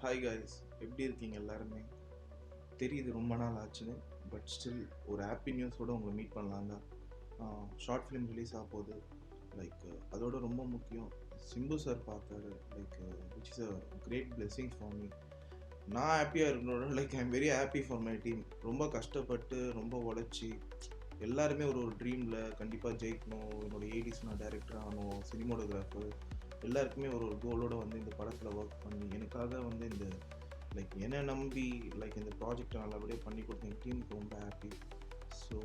Hi guys, எப்படி இருக்கீங்க எல்லாருமே? தெரியுது ரொம்ப நாள் ஆச்சுன்னு, பட் ஸ்டில் ஒரு ஹாப்பி நியூஸோடு உங்களை மீட் பண்ணலாம் தான். ஷார்ட் ஃபிலிம் ரிலீஸ் ஆக போகுது. லைக் அதோட ரொம்ப முக்கியம், சிம்பு சார் பார்த்தாரு. Like which is a great blessing for me. நான் ஹாப்பியாக இருக்கனோட I am very happy for my team. ரொம்ப கஷ்டப்பட்டு ரொம்ப உழைச்சி எல்லாருமே ஒரு ட்ரீமில் கண்டிப்பாக ஜெயிக்கணும், என்னோட ஏடிஸ் நான் டைரக்டர் ஆகணும், சினிமோட்டோகிராஃபர் எல்லாருக்குமே ஒரு கோலோடு இந்த படத்தில் ஒர்க் பண்ணி எனக்காக இந்த என்னை நம்பி இந்த ப்ராஜெக்டை நல்லபடியாக பண்ணி கொடுத்த என் டீமுக்கு ரொம்ப ஹாப்பி. ஸோ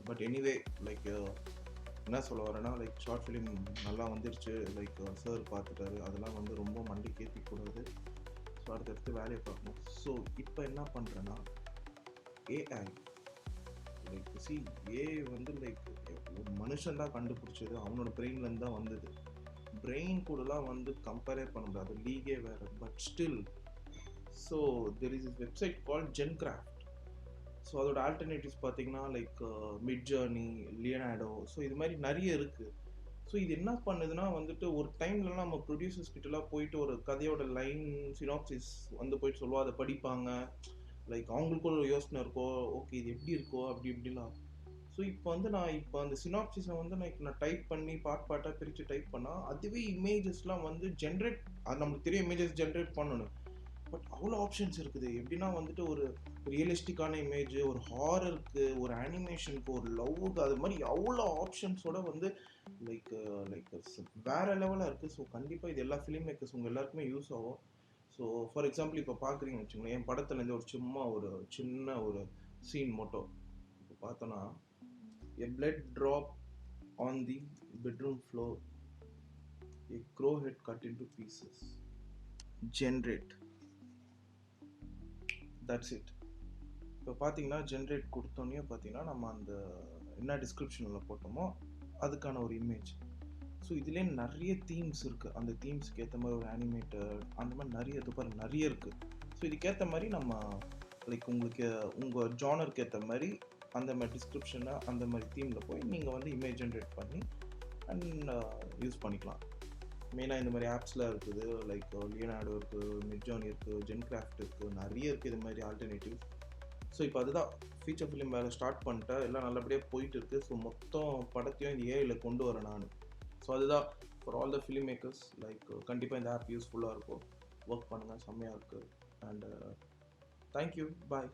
பட் எனிவே என்ன சொல்ல வரேன்னா ஷார்ட் ஃபிலிம் நல்லா வந்துருச்சு. சார் பார்த்துட்டாரு, அதெல்லாம் ரொம்ப மண்டைக்கு ஏற்றிக்கூடாது. ஸோ அடுத்தடுத்து வேலையை பார்க்கணும். ஸோ இப்போ என்ன பண்ணுறேன்னா ஏஐ ஏஐ ஒரு மனுஷன் தான் கண்டுபிடிச்சது, அவனோட பிரெயின்லேருந்து தான் வந்தது. பிரெயின் கூடலாம் கம்பேரே பண்ண முடியாது, லீகே வேறு. But still so there is is website call Gencraft. So அதோட ஆல்டர்னேட்டிவ்ஸ் பார்த்தீங்கன்னா மிட் ஜர்னி, லியனார்டோ, ஸோ இது மாதிரி நிறைய இருக்குது. ஸோ இது என்ன பண்ணுதுன்னா ஒரு டைம்லலாம் நம்ம ப்ரொடியூசர்ஸ் கிட்டலாம் போயிட்டு ஒரு கதையோட லைன் சினாப்சிஸ் போயிட்டு சொல்லுவோம், அதை படிப்பாங்க. அவங்களுக்கு ஒரு யோசனை இருக்கோ, ஓகே இது எப்படி இருக்கோ அப்படி இப்படிலாம். ஸோ இப்போ நான் அந்த சினாப்சிஸை நான் டைப் பண்ணி பார்ட்டாக பிரித்து டைப் பண்ணால் அதுவே இமேஜஸ்லாம் ஜென்ரேட், அது நம்மளுக்கு தெரியும் இமேஜஸ் ஜென்ரேட் பண்ணணும். பட் அவ்வளோ ஆப்ஷன்ஸ் இருக்குது. எப்படின்னா ஒரு ரியலிஸ்டிக்கான இமேஜ், ஒரு ஹாரருக்கு, ஒரு அனிமேஷனுக்கு, ஒரு லவ்வுக்கு, அது மாதிரி அவ்வளோ ஆப்ஷன்ஸோட லைக் லைக் வேறு லெவலாக இருக்குது. ஸோ கண்டிப்பாக இது எல்லா ஃபிலிம் மேக்கர்ஸ் உங்கள் எல்லாருக்குமே யூஸ் ஆகும். ஸோ ஃபார் எக்ஸாம்பிள் இப்போ பார்க்குறீங்கன்னு வச்சுக்கோங்களேன், என் படத்துலேருந்து ஒரு சின்ன ஒரு சீன் மட்டும் இப்போ பார்த்தோன்னா, a blood drop on the bedroom floor, a crow head cut into pieces, generate, that's it. இப்போ பார்த்தீங்கன்னா ஜென்ரேட் கொடுத்தோன்னே பார்த்தீங்கன்னா நம்ம அந்த என்ன டிஸ்கிரிப்ஷனில் போட்டோமோ அதுக்கான ஒரு இமேஜ். ஸோ இதுலேயே நிறைய தீம்ஸ் இருக்குது, அந்த தீம்ஸ்க்கு ஏற்ற மாதிரி ஒரு அனிமேட்டர், அந்த மாதிரி நிறைய இருக்குது. ஸோ இதுக்கேற்ற மாதிரி நம்ம உங்களுக்கு உங்கள் ஜானருக்கு ஏற்ற மாதிரி அந்த மாதிரி டிஸ்கிரிப்ஷனை அந்த மாதிரி தீமில் போய் நீங்கள் இமேஜ் ஜென்ரேட் பண்ணி அண்ட் யூஸ் பண்ணிக்கலாம். மெயினாக இந்த மாதிரி ஆப்ஸ்லாம் இருக்குது, லியனார்டோ இருக்குது, மிட்ஜர்னி இருக்குது, ஜென்கிராஃப்ட் இருக்குது, நிறைய இருக்குது இது மாதிரி ஆல்டர்னேட்டிவ். ஸோ இப்போ அதுதான் ஃபீச்சர் ஃபிலிம் வேலை ஸ்டார்ட் பண்ணிட்டேன், எல்லாம் நல்லபடியாக போயிட்டு இருக்குது. ஸோ மொத்தம் படத்தையும் இந்த ஏஐயில் கொண்டு வரேன் நான். ஸோ அதுதான் for all the film makers. கண்டிப்பாக இந்த ஆப் யூஸ்ஃபுல்லாக இருக்கும், ஒர்க் பண்ணுங்கள், செம்மையாக இருக்குது. And thank you, bye.